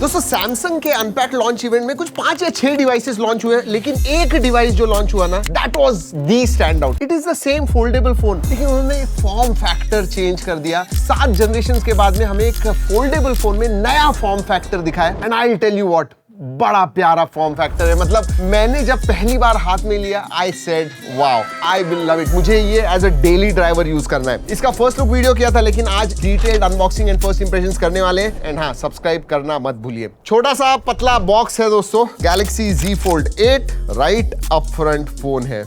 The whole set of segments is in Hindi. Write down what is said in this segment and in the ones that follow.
दोस्तों सैमसंग के अनपैक्ड लॉन्च इवेंट में कुछ 5 या 6 डिवाइसेस लॉन्च हुए, लेकिन एक डिवाइस जो लॉन्च हुआ ना, that was the stand out. It is the same foldable phone, लेकिन उन्होंने फॉर्म फैक्टर चेंज कर दिया। 7 जनरेशन के बाद में हमें एक फोल्डेबल फोन में नया फॉर्म फैक्टर दिखाया, and I tell you what, बड़ा प्यारा फॉर्म फैक्टर है। मतलब मैंने जब पहली बार हाथ में लिया, I said wow, I will love it. मुझे ये as a daily driver use करना है। इसका फर्स्ट लुक वीडियो किया था, लेकिन आज detailed unboxing and first impressions करने वाले हैं। एंड हाँ, सब्सक्राइब करना मत भूलिए। छोटा सा पतला बॉक्स है दोस्तों, Galaxy Z Fold 8 right up front phone है।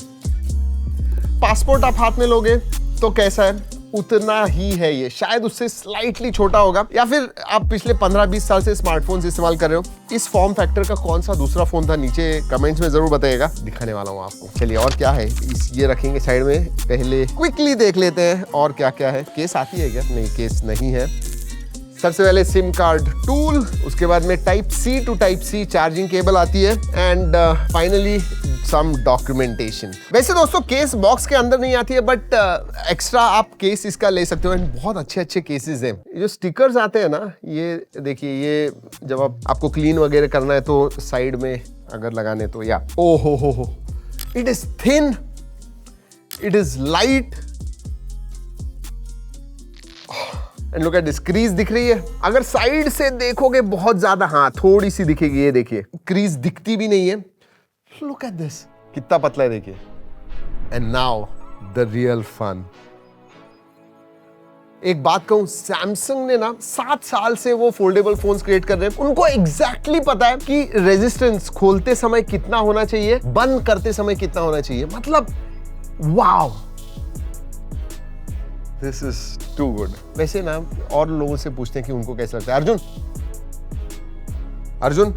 पासपोर्ट आप हाथ में लोगे तो कैसा है, उतना ही है ये, शायद उससे स्लाइटली छोटा होगा, या फिर आप पिछले 15-20 साल से स्मार्टफोन्स इस्तेमाल कर रहे हो। इस फॉर्म फैक्टर का कौन सा दूसरा फोन था, नीचे कमेंट्स में जरूर बताइएगा, दिखाने वाला हूँ आपको। चलिए, और क्या है ये रखेंगे साइड में, पहले क्विकली देख लेते हैं और क्या क्या है। केस आती है क्या? नहीं, केस नहीं है। सबसे पहले सिम कार्ड टूल, उसके बाद में type C to type C charging cable आती है, एंड फाइनली सम डॉक्यूमेंटेशन। वैसे दोस्तों केस बॉक्स के अंदर नहीं आती है, बट एक्स्ट्रा आप केस इसका ले सकते हो, एंड बहुत अच्छे केसेस हैं। जो स्टिकर्स आते हैं ना, ये देखिए, ये जब आपको क्लीन वगैरह करना है तो साइड में अगर लगाने तो, या ओ हो, it is thin, it is light, and look at this, crease दिख रही है। अगर साइड से देखोगे बहुत ज्यादा, हाँ थोड़ी सी दिखेगी, ये देखिए क्रीज दिखती भी नहीं है। लुक एट दिस, कितना पतला है देखिए। And now the real fun. एक बात कहूं, सैमसंग ने ना 7 साल से वो फोल्डेबल फोन्स क्रिएट कर रहे हैं। उनको एग्जैक्टली पता है कि रेजिस्टेंस खोलते समय कितना होना चाहिए, बंद करते समय कितना होना चाहिए। मतलब wow, this is too good. वैसे ना और लोगों से पूछते हैं कि उनको कैसा लगता है। अर्जुन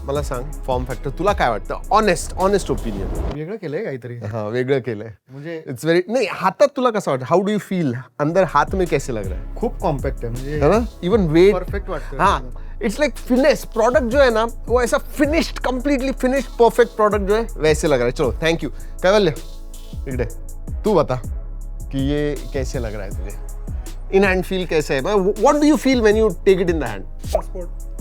मला सांग, फॉर्म फॅक्टर तुला काय वाटतं? Honest opinion. वेगळं केलंय काहीतरी. हाँ, वेगळं केलंय. मुझे इट्स वेरी, नहीं हातात तुला कसं वाटतं? How do you feel? अंदर हाथ में कैसे लग रहा है? खूप कॉम्पॅक्ट आहे, म्हणजे है ना? इवन वेट परफेक्ट वाटतं. हाँ, इट्स लाइक फिनिश प्रोडक्ट जो है ना, वो ऐसा finished, completely finished perfect product जो है वैसे लग रहा है। चलो, थैंक यू। कैवल्य, इकडे तू बता कि ये कैसे लग रहा है तुझे? इन हैंड फील कैसे है? What do you feel when you take it in the hand?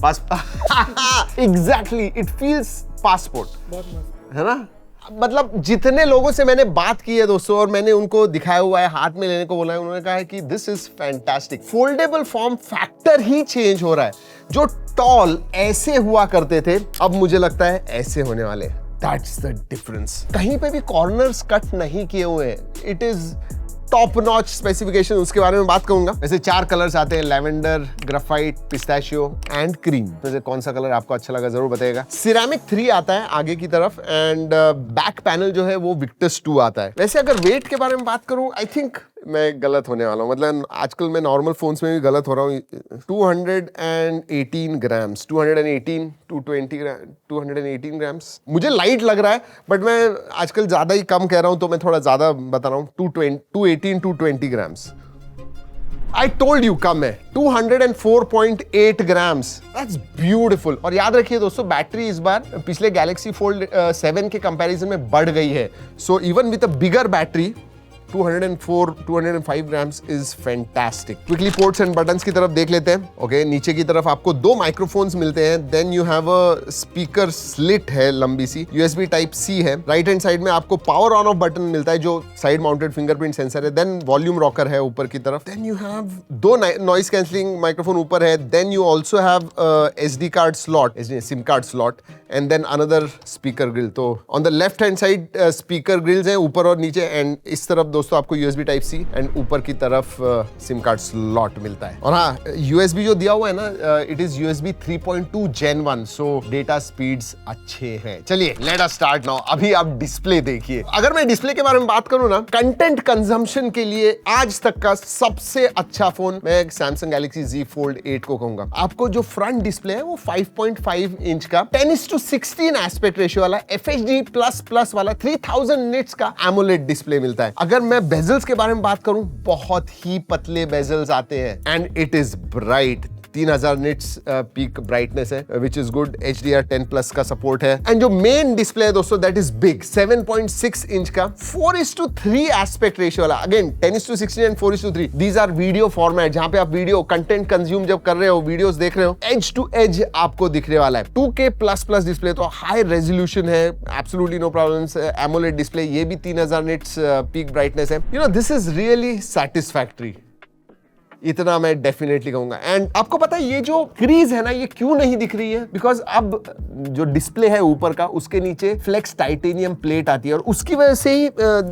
Passport exactly, it feels passport, बहुत मस्त है ना? मतलब जितने लोगों से मैंने बात की है दोस्तों, और मैंने उनको दिखाया हुआ है, हाथ में लेने को बोला है, उन्होंने कहा है कि this is fantastic. Foldable form factor he change हो रहा है। जो टॉल ऐसे हुआ करते थे, अब मुझे लगता है ऐसे होने वाले। That's the difference. कहीं पे भी कॉर्नर्स कट नहीं किए हुए हैं। It is top notch specification, उसके बारे में बात करूंगा। वैसे 4 कलर्स आते हैं, lavender, graphite, pistachio and cream. वैसे कौन सा कलर आपको अच्छा लगा जरूर बताइएगा। सिरेमिक 3 आता है आगे की तरफ, एंड बैक पैनल जो है वो विक्टस 2 आता है। वैसे अगर वेट के बारे में बात करूं, आई थिंक मैं गलत होने वाला हूं। मतलब आजकल मैं नॉर्मल फोन्स में भी गलत हो रहा हूँ। 218 ग्राम्स, 218 ग्राम्स मुझे लाइट लग रहा है, बट मैं आजकल ज्यादा ही कम कह रहा हूं, तो मैं थोड़ा ज्यादा बता रहा हूँ। 218 ग्राम्स। I told you कम है। 204.8 ग्राम्स, दैट्स ब्यूटीफुल। और याद रखिए दोस्तों, बैटरी इस बार पिछले गैलेक्सी फोल्ड 7 के कंपैरिजन में बढ़ गई है। So even with a bigger battery, 205 grams is fantastic. Quickly ports and buttons की तरफ देख लेते हैं। ओके, नीचे की तरफ आपको 2 माइक्रोफोन्स मिलते हैं। Then you have a speaker slit है लंबी सी, USB टाइप C है। राइट हैंड साइड में आपको पावर ऑन ऑफ बटन मिलता है, जो साइड माउंटेड फिंगरप्रिंट सेंसर है। देन वॉल्यूम रॉकर है ऊपर की तरफ। Then you have 2 noise cancelling microphone ऊपर है। Then you also have SD card slot, SIM card slot, and then another speaker grill. तो on the left hand side speaker grills हैं ऊपर और नीचे, एंड इस तरफ दोस्तों आपको USB टाइप C एंड ऊपर की तरफ सिम कार्ड स्लॉट मिलता है। और हाँ, USB जो दिया हुआ है ना, it is USB 3.2 Gen 1, so data speeds अच्छे हैं। चलिए, लेट अस स्टार्ट नाउ। अभी आप डिस्प्ले देखिए। अगर मैं डिस्प्ले के बारे में बात करूं ना, कंटेंट कंजम्पशन के लिए आज तक का सबसे अच्छा फोन मैं सैमसंग गैलेक्सी Z Fold 8 को कहूंगा। आपको जो फ्रंट डिस्प्ले है वो 5.5 इंच का 10:16 एस्पेक्ट रेशियो वाला FHD++ वाला 3000 निट्स का AMOLED डिस्प्ले मिलता है। अगर मैं बेजल्स के बारे में बात करूं, बहुत ही पतले बेजल्स आते हैं, and it is bright. 3000 nits peak brightness है, विच इज गुड। HDR10+ का सपोर्ट है। एंड जो मेन डिस्प्ले है दोस्तों, दैट इज बिग, 7.6 इंच का 4:3 एस्पेक्ट रेशियो वाला। Again 10:16 and 4:3, these are video format, जहां पे आप वीडियो कंटेंट कंज्यूम जब कर रहे हो, वीडियोस देख रहे हो, एज टू एज आपको दिखने वाला है। 2K++ डिस्प्ले, तो हाई रेजोल्यूशन है, absolutely no problems. AMOLED display, ये भी 3000 निट्स पीक ब्राइटनेस है। You know, this is really satisfactory, इतना मैं डेफिनेटली कहूंगा। एंड आपको पता है ये जो क्रीज है ना, ये क्यों नहीं दिख रही है? बिकॉज अब जो डिस्प्ले है ऊपर का, उसके नीचे फ्लेक्स टाइटेनियम प्लेट आती है, और उसकी वजह से ही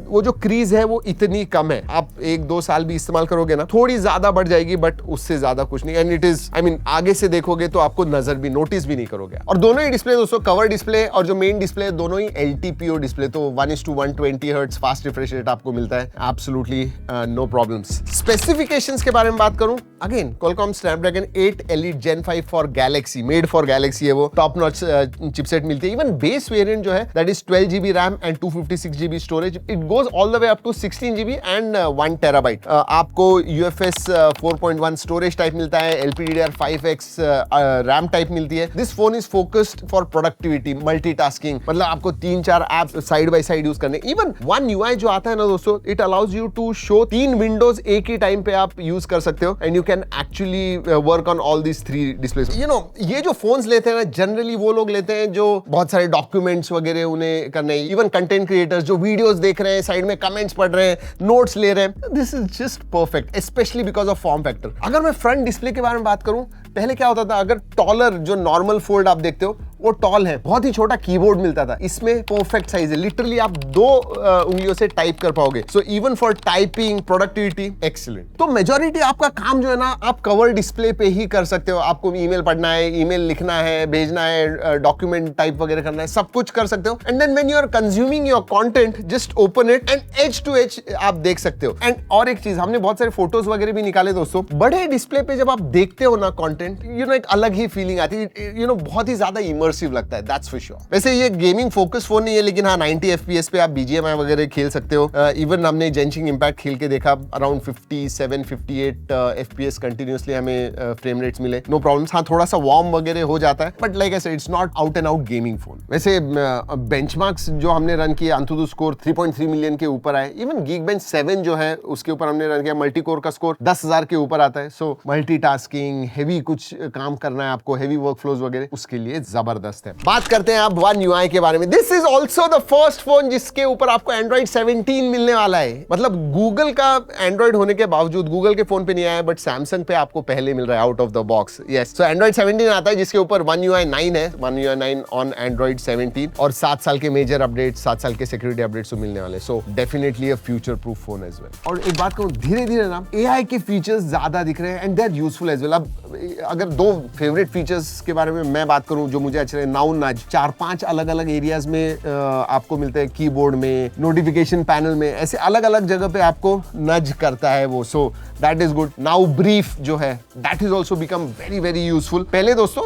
वो जो क्रीज है वो इतनी कम है। आप 1-2 साल भी इस्तेमाल करोगे ना, थोड़ी ज्यादा बढ़ जाएगी, बट उससे ज्यादा कुछ नहीं। And it is, I mean, आगे से देखोगे तो आपको नजर भी, नोटिस भी नहीं करोगे। और दोनों ही डिस्प्ले दोस्तों, कवर डिस्प्ले और जो मेन डिस्प्ले, दोनों ही LTPO डिस्प्ले, तो 1:120 हर्ट्ज फास्ट रिफ्रेश रेट आपको मिलता है, एब्सोल्युटली नो प्रॉब्लम्स। स्पेसिफिकेशंस के बारे में बात करूं, again Qualcomm Snapdragon 8 Elite Gen 5 for Galaxy, made for Galaxy है वो, टॉप नॉच चिपसेट मिलती है। इवन बेस वेरिएंट जो है, that is 12GB RAM and 256GB storage. It goes all the way up to 16GB and 1 TB। आपको UFS 4.1 स्टोरेज टाइप मिलता है, LPDDR5X रैम टाइप मिलती है। This phone is focused for productivity, multitasking, मतलब आपको 3-4 app side by side use करने। इवन One UI जो आता है ना दोस्तों, it allows you to show 3 windows एक ही टाइम पे आप यूज कर सकते हो, and you can actually work on all these 3 displace. You know, ये जो फोन्स लेते हैं ना, जनरली वो लोग लेते हैं जो बहुत सारे डॉक्यूमेंट्स वगैरह उन्हें करने, इवन कंटेंट क्रिएटर्स जो वीडियोस देख रहे हैं, साइड में कमेंट्स पढ़ रहे हैं, नोट्स ले रहे हैं। This is just perfect, specially because of form factor. अगर मैं फ्रंट डिस्प्ले के बारे में बात करूं, पहले क्या होता था, अगर टॉलर जो नॉर्मल फोल्ड आप देखते हो, वो टॉल है, बहुत ही छोटा कीबोर्ड मिलता था। इसमें परफेक्ट साइज है, लिटरली आप 2 उंगलियों से टाइप कर पाओगे। So even for typing, productivity, excellent. तो मेजॉरिटी आपका काम जो है ना, आप कवर डिस्प्ले पे ही कर सकते हो। आपको ईमेल पढ़ना है, ईमेल लिखना है, भेजना है, डॉक्यूमेंट टाइप वगैरह करना है, सब कुछ कर सकते हो। And then when you are consuming your content, just open it and edge to edge आप देख सकते हो। एंड और एक चीज, हमने बहुत सारे फोटोज वगैरह भी निकाले दोस्तों, बड़े डिस्प्ले पे जब आप देखते हो ना कंटेंट, यू नो, एक अलग ही फीलिंग आती है, यू नो, बहुत ही ज्यादा इमर्सिव लगता है, दैट्स फॉर श्योर। वैसे ये गेमिंग फोकस फोन नहीं है, लेकिन हाँ 90 FPS पे आप BGMI वगैरह खेल सकते हो। इवन हमने जेंशिंग इंपैक्ट खेल के देखा, अराउंड 57-58 FPS कंटिन्यूअसली हमें फ्रेम रेट्स मिले, नो प्रॉब्लम्स। हाँ थोड़ा सा वार्म वगैरह हो जाता है, but like I said, it's not out and out gaming phone. वैसे बेंचमार्क्स जो हमने रन किए, अंतुदु स्कोर 3.3 मिलियन के ऊपर आए। इवन Geekbench 7 जो है, उसके ऊपर हमने रन किया, मल्टी कोर का स्कोर 10,000 के ऊपर आता है। सो मल्टीटास्किंग, हेवी कुछ काम करना है आपको, हेवी वर्कफ्लोज वगैरह, उसके लिए जबरदस्त है। बात करते हैं आप One UI के बारे में। This is also the first phone जिसके ऊपर आपको Android 17 मिलने वाला है। मतलब गूगल का Android होने के बावजूद गूगल के फोन पे नहीं आया, बट सैमसंग पे आपको पहले मिल रहा है out of the box. Yes, so Android 17 आता है, जिसके ऊपर One UI 9 है, One UI 9 ऑन Android 17, और 7 साल के मेजर अपडेट, 7 साल के सिक्योरिटी अपडेट्स तो मिलने वाले। So definitely a future proof phone as well. और एक बात कहूं, धीरे धीरे ना AI के फीचर्स ज्यादा दिख रहे हैं, and they are useful as well. अब अगर 2 फेवरेट फीचर्स के बारे में मैं बात करूं जो मुझे अच्छे लगे, नाउ नज, 4-5 अलग अलग एरियाज में आपको मिलते हैं, कीबोर्ड में, नोटिफिकेशन पैनल में, ऐसे अलग अलग जगह पे आपको नज करता है वो। सो that is good. Now brief जो है, that is also become very very useful. पहले दोस्तों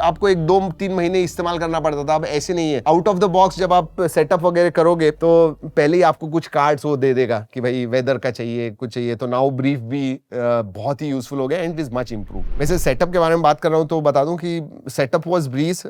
आपको 1-2-3 महीने इस्तेमाल करना पड़ता था, अब ऐसे नहीं है। आउट ऑफ द बॉक्स जब आप सेटअप वगैरह करोगे, तो पहले ही आपको कुछ कार्ड्स वो दे देगा कि भाई वेदर का चाहिए, कुछ चाहिए, तो नाउ ब्रीफ भी बहुत ही यूजफुल हो गया, and it is much improve. वैसे सेटअप के बारे में बात कर रहा हूँ तो बता दूं कि सेटअप वाज ब्रीज।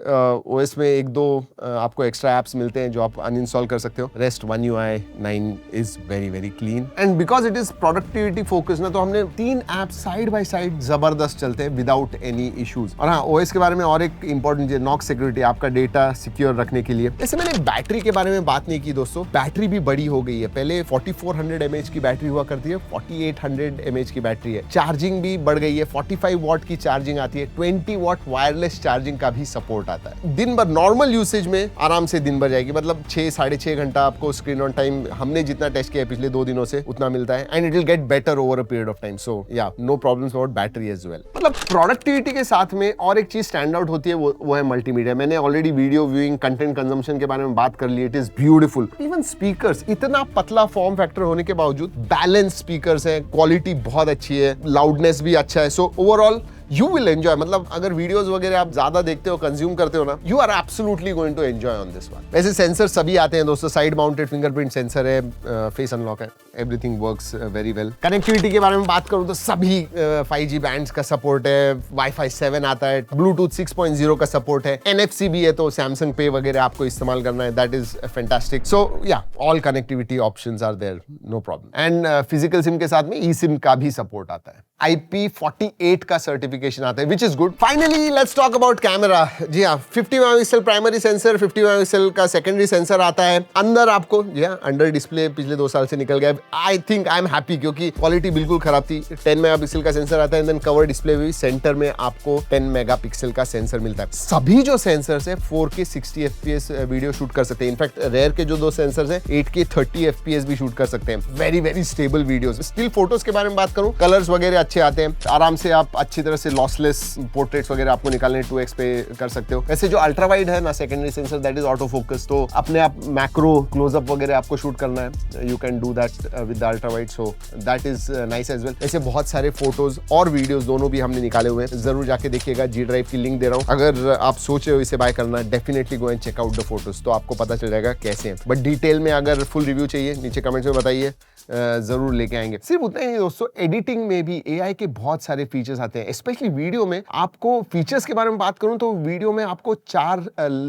ओएस में 1-2 आपको एक्स्ट्रा एप्स मिलते हैं जो आप अनइंस्टॉल कर सकते हो। Rest One UI 9 is very very clean, and because it is productivity focus ना, तो हमने 3 एप्स साइड बाय साइड जबरदस्त चलते हैं विदाउट एनी इश्यूज। और हाँ, ओएस के बारे में और एक इंपॉर्टेंट चीज, नॉक्स सिक्योरिटी, आपका डेटा सिक्योर रखने के लिए। वैसे मैंने बैटरी के बारे में बात नहीं की दोस्तों, बैटरी भी बड़ी हो गई है। पहले 4400 mAh की बैटरी हुआ करती है, 4800 mAh की बैटरी है। चार्जिंग भी बढ़ गई है, 45 वॉट की चार्जिंग आती है, 20 वॉट वायरलेस चार्जिंग का भी सपोर्ट आता है। दिन भर नॉर्मल यूसेज में आराम से दिन भर जाएगी, मतलब 6-6.5 घंटा आपको स्क्रीन ऑन टाइम, हमने जितना टेस्ट किया है पिछले 2 दिनों से, उतना मिलता है, and it will get better over a period of time. So yeah, no problems about battery as well. मतलब प्रोडक्टिविटी के साथ में और एक चीज स्टैंड आउट होती है, वो है मल्टीमीडिया। मैंने already video viewing, content consumption के बारे में बात कर ली, it is beautiful. Even speakers, इतना पतला फॉर्म फैक्टर होने के बावजूद बैलेंस स्पीकर्स है, क्वालिटी बहुत अच्छी है, लाउडनेस भी अच्छा है। So overall you will enjoy, मतलब अगर वीडियोस वगैरह आप ज्यादा देखते हो, कंज्यूम करते हो ना, you are absolutely going to enjoy on this one. वैसे सेंसर सभी आते हैं दोस्तों, साइड माउंटेड फिंगरप्रिंट सेंसर है, फेस अनलॉक है, everything works very well. Connectivity के बारे में बात करूं तो सभी 5G बैंड्स का सपोर्ट है, वाईफाई 7 आता है, ब्लूटूथ 6.0 का सपोर्ट है, NFC भी है, तो सैमसंग पे वगैरह आपको इस्तेमाल करना है, that is fantastic. So yeah all connectivity options are there, no problem. And physical SIM के साथ में ई सिम का भी सपोर्ट आता है, IP48 का सर्टिफिकेशन आता है, which is good. Finally let's talk about camera. जी हाँ, 50 मेगापिक्सल प्राइमरी सेंसर, 50 मेगापिक्सल का सेकेंडरी सेंसर आता है। अंदर आपको जी हाँ अंडर डिस्प्ले पिछले 2 साल से निकल गया। I think I am happy, क्योंकि क्वालिटी बिल्कुल खराब थी। 10 मेगापिक्सल का सेंसर आता है, देन कवर डिस्प्ले भी सेंटर में आपको 10 मेगापिक्सल का सेंसर मिलता है। सभी जो सेंसर्स है 4K 60 FPS वीडियो शूट कर सकते हैं। इनफैक्ट रेयर के जो 2 सेंसर्स है 8K 30 FPS भी शूट कर सकते हैं। Very very stable videos. Still photos के बारे में बात करूं, कलर्स वगैरह अच्छे आते हैं, आराम से आप अच्छी तरह से लॉसलेस पोर्ट्रेट्स वगैरह आपको निकालने 2x पे कर सकते हो। वैसे जो अल्ट्रा वाइड है ना secondary sensor, that is auto focus, तो अपने आप मैक्रो क्लोजअप वगैरह आपको शूट करना है, you can do that with the ultra wide, so that is nice as well. ऐसे बहुत सारे फोटोज और वीडियोस दोनों भी हमने निकाले हुए हैं, जरूर जाके देखिएगा। G ड्राइव की लिंक दे रहा हूँ, अगर आप सोचे हो इसे बाय करना, definitely go and check out the photos, तो आपको पता चल जाएगा कैसे हैं। बट डिटेल में अगर फुल रिव्यू चाहिए नीचे कमेंट्स में बताइए, जरूर लेके आएंगे। सिर्फ उतना ही नहीं दोस्तों, एडिटिंग में भी AI के बहुत सारे फीचर्स आते हैं, स्पेशली वीडियो में। आपको फीचर्स के बारे में बात करूं तो वीडियो में आपको 4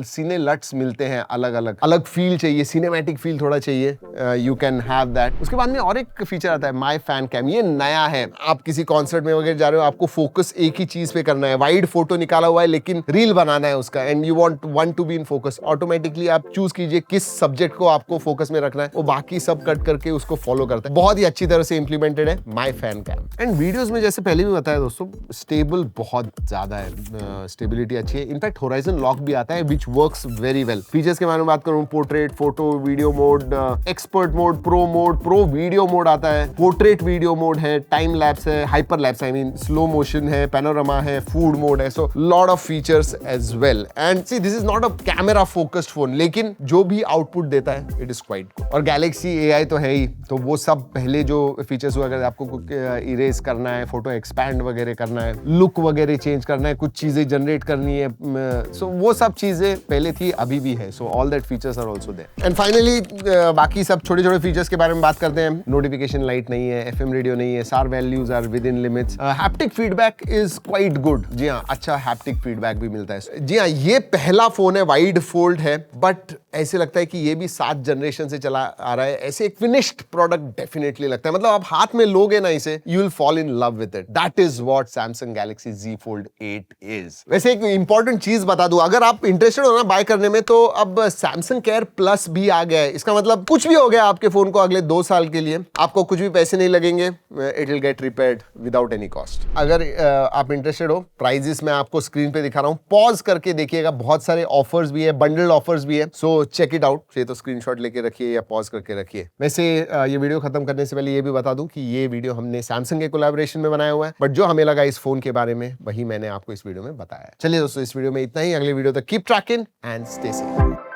सीने लट्स मिलते हैं, अलग अलग अलग फील चाहिए, सिनेमैटिक फील थोड़ा चाहिए, यू कैन हैव दैट। उसके बाद में और एक फीचर आता है माई फैन कैम, ये नया है। आप किसी कॉन्सर्ट में वगैरह जा रहे हो, आपको फोकस एक ही चीज पे करना है, वाइड फोटो निकाला हुआ है लेकिन रील बनाना है उसका, and you want one to be in focus, automatically आप चूज कीजिए किस सब्जेक्ट को आपको फोकस में रखना है, वो बाकी सब कट करके उसको फॉलो करता है। बहुत ही अच्छी तरह से इंप्लीमेंटेड है my fan cam. And videos में जैसे पहले भी बताया दोस्तों, स्टेबल बहुत ज्यादा है, स्टेबिलिटी अच्छी है। इनफैक्ट होराइजन लॉक भी आता है, which works very well. Features के बारे में बात करूं, portrait, photo, video mode, expert mode, pro video mode आता है, पोर्ट्रेट वीडियो मोड है, टाइम लैप्स है, hyper lapse I mean, slow motion है, पैनोरामा है, फूड मोड है, so lot of features as well. And see this is not a camera focused phone, लेकिन जो भी आउटपुट देता है इट इज क्वाइट गुड। और गैलेक्सी AI तो है ही, तो वो सब पहले जो फीचर्स हुआ, अगर आपको इरेज करना है, फोटो एक्सपैंड वगैरह करना है, लुक वगैरह चेंज करना है, कुछ चीजें जनरेट करनी है, सो वो सब चीजें पहले थी, अभी भी है, so all that features are also there. And finally बाकी सब छोटे छोटे फीचर्स के बारे में बात करते हैं। नोटिफिकेशन लाइट नहीं है, FM रेडियो नहीं है, SAR values are within limits, haptic feedback is quite good. जी हाँ, अच्छा हैप्टिक फीडबैक भी मिलता है। जी हाँ, ये पहला फोन है, वाइड फोल्ड है, बट ऐसे लगता है कि ये भी 7 जनरेशन से चला आ रहा है, ऐसे एक फिनिश्ड प्रोडक्ट डेफिनेटली लगता है। मतलब आप हाथ में लोगे ना इसे, you will fall in love with it. That is what Samsung Galaxy Z Fold 8 is. वैसे एक इंपॉर्टेंट चीज बता दूं, अगर आप इंटरेस्टेड हो ना बाय करने में, तो अब Samsung Care Plus भी आ गया है। इसका मतलब कुछ भी हो गया आपके फोन को अगले 2 साल के लिए, आपको कुछ भी पैसे नहीं लगेंगे, it will gate repaired without any cost. अगर आप इंटरेस्टेड हो, प्राइजेस मैं आपको स्क्रीन पे दिखा रहा हूं, पॉज करके देखिएगा, बहुत सारे ऑफर्स भी है, बंडल ऑफर्स भी है, सो चेक इट आउट। ये तो स्क्रीनशॉट लेके रखिए या पॉज करके रखिए। वैसे ये वीडियो खत्म करने से पहले ये भी बता दूं कि ये वीडियो हमने Samsung के कोलैबोरेशन में बनाया हुआ है, बट जो हमें लगा इस फोन के बारे में वही मैंने आपको इस वीडियो में बताया। चलिए दोस्तों, इस वीडियो में इतना ही। अगले वीडियो तक keep trekking and stay safe.